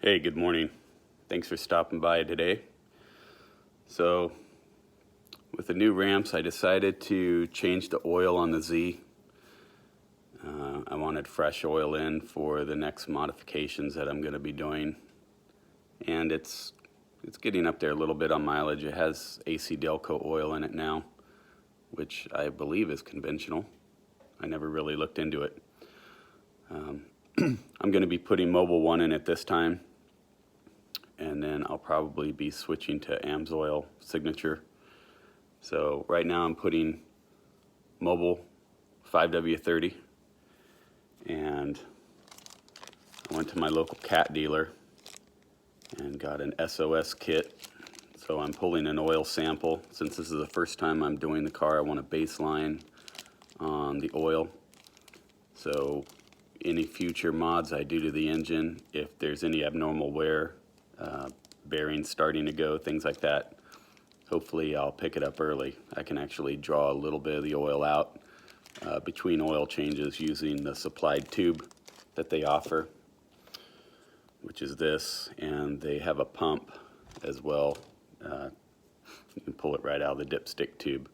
Hey, good morning. Thanks for stopping by today. So, with the new ramps, I decided to change the oil on the Z. I wanted fresh oil in for the next modifications that I'm going to be doing. And it's getting up there a little bit on mileage. It has AC Delco oil in it now, which I believe is conventional. I never really looked into it. I'm going to be putting Mobil 1 in it this time, and then I'll probably be switching to AMSOIL Signature. So right now I'm putting Mobil 5W30, and I went to my local cat dealer and got an SOS kit. So I'm pulling an oil sample. Since this is the first time I'm doing the car, I want a baseline on the oil. So any future mods I do to the engine, if there's any abnormal wear, bearings starting to go, things like that, hopefully I'll pick it up early. I can actually draw a little bit of the oil out between oil changes using the supplied tube that they offer, which is this, and they have a pump as well. You can pull it right out of the dipstick tube.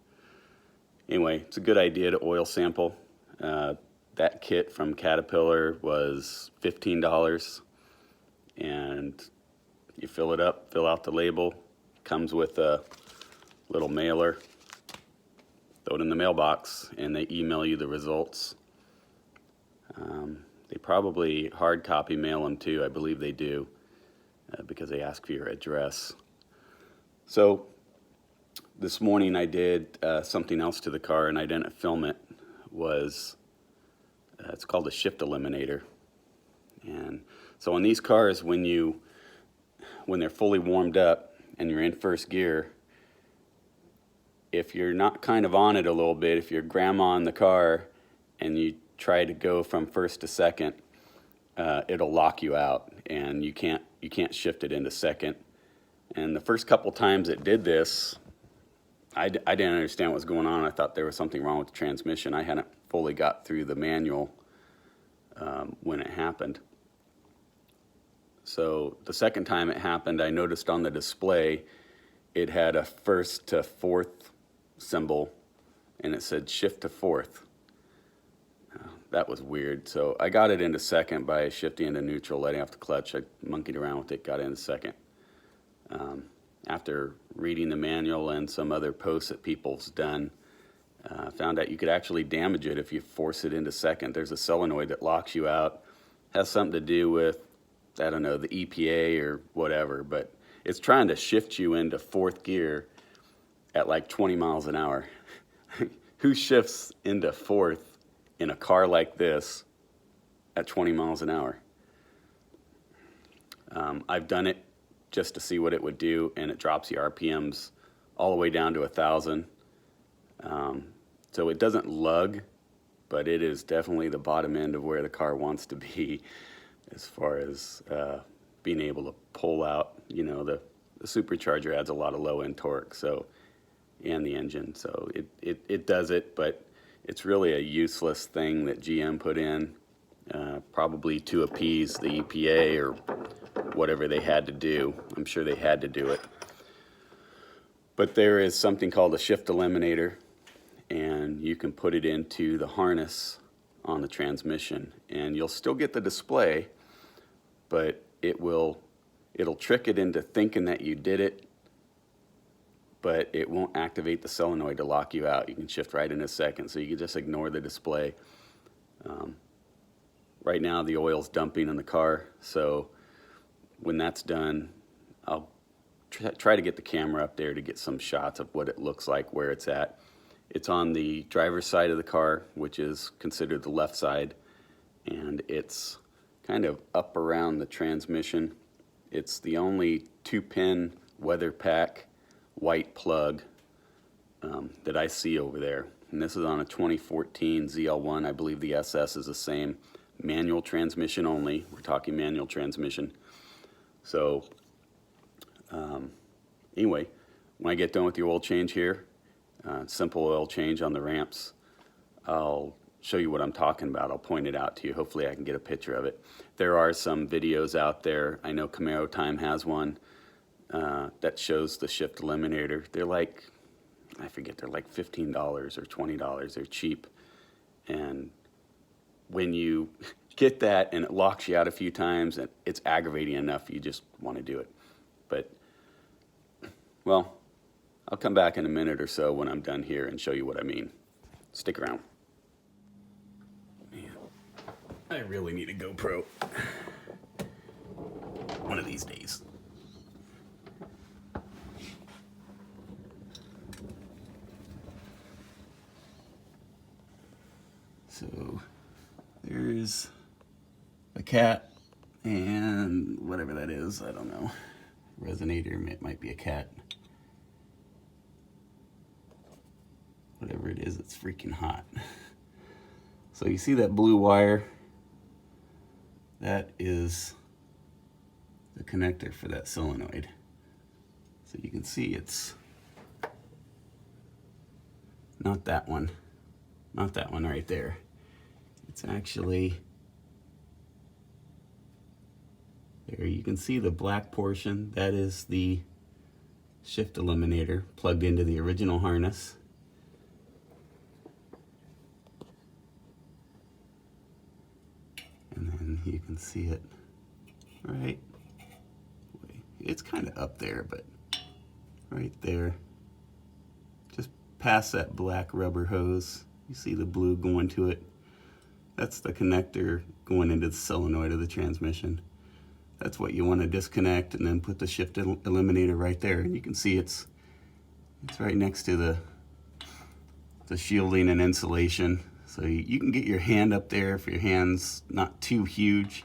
Anyway, it's a good idea to oil sample. That kit from Caterpillar was $15, and you fill it up, fill out the label, comes with a little mailer, throw it in the mailbox, and they email you the results. They probably hard copy mail them too, I believe they do, because they ask for your address. So this morning I did something else to the car, and I didn't film it. It's called a shift eliminator. And so on these cars, when they're fully warmed up and you're in first gear, if you're not kind of on it a little bit, if you're grandma in the car and you try to go from first to second, it'll lock you out, and you can't shift it into second. And the first couple times it did this, I didn't understand what was going on. I thought there was something wrong with the transmission. I hadn't fully got through the manual when it happened. So the second time it happened, I noticed on the display it had a first to fourth symbol, and it said shift to fourth. That was weird. So I got it into second by shifting into neutral, letting off the clutch. I monkeyed around with it, got it into second. After reading the manual and some other posts that people's done, found out you could actually damage it if you force it into second. There's a solenoid that locks you out. Has something to do with, I don't know, the EPA or whatever, but it's trying to shift you into fourth gear at like 20 miles an hour. Who shifts into fourth in a car like this at 20 miles an hour? I've done it just to see what it would do, and it drops the RPMs all the way down to 1,000. So it doesn't lug, but it is definitely the bottom end of where the car wants to be as far as being able to pull out. You know, the supercharger adds a lot of low-end torque, so, and the engine, so it does it, but it's really a useless thing that GM put in, probably to appease the EPA or whatever they had to do. I'm sure they had to do it. But there is something called a shift eliminator, and you can put it into the harness on the transmission, and you'll still get the display, but it'll trick it into thinking that you did it, but it won't activate the solenoid to lock you out. You can shift right in a second, so you can just ignore the display. Right now the oil's dumping in the car, so when that's done, I'll try to get the camera up there to get some shots of what it looks like, where it's at. It's on the driver's side of the car, which is considered the left side, and it's kind of up around the transmission. It's the only 2-pin weather pack white plug that I see over there. And this is on a 2014 ZL1. I believe the SS is the same. Manual transmission only. We're talking manual transmission. So anyway, when I get done with the oil change here, simple oil change on the ramps, I'll show you what I'm talking about. I'll point it out to you. Hopefully I can get a picture of it. There are some videos out there. I know Camaro Time has one that shows the shift eliminator. They're like, I forget, they're like $15 or $20. They're cheap. And when you get that and it locks you out a few times, and it's aggravating enough, you just want to do it. But, well, I'll come back in a minute or so when I'm done here and show you what I mean. Stick around. Man, I really need a GoPro one of these days. So there's a cat and whatever that is, I don't know. Resonator, it might be a cat. Whatever it is, it's freaking hot. So you see that blue wire? That is the connector for that solenoid. So you can see it's not that one. Not that one right there. It's actually, there you can see the black portion. That is the shift eliminator plugged into the original harness. And then you can see it right, it's kind of up there, but right there, just past that black rubber hose, you see the blue going to it. That's the connector going into the solenoid of the transmission. That's what you want to disconnect, and then put the shift eliminator right there. And you can see it's right next to the shielding and insulation. So you can get your hand up there if your hand's not too huge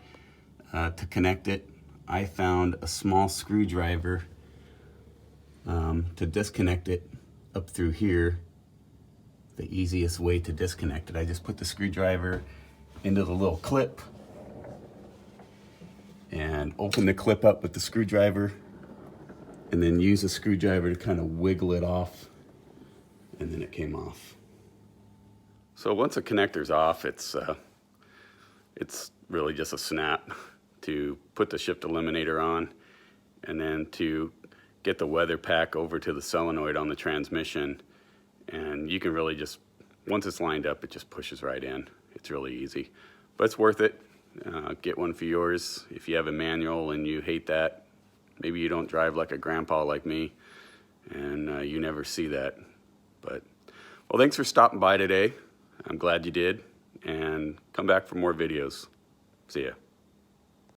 to connect it. I found a small screwdriver to disconnect it up through here. The easiest way to disconnect it. I just put the screwdriver into the little clip and open the clip up with the screwdriver, and then use the screwdriver to kind of wiggle it off, and then it came off. So once the connector's off, it's really just a snap to put the shift eliminator on, and then to get the weather pack over to the solenoid on the transmission. And you can really just, once it's lined up, it just pushes right in. It's really easy, but it's worth it. Get one for yours. If you have a manual and you hate that, maybe you don't drive like a grandpa like me, and you never see that. But, well, thanks for stopping by today. I'm glad you did, and come back for more videos. See ya.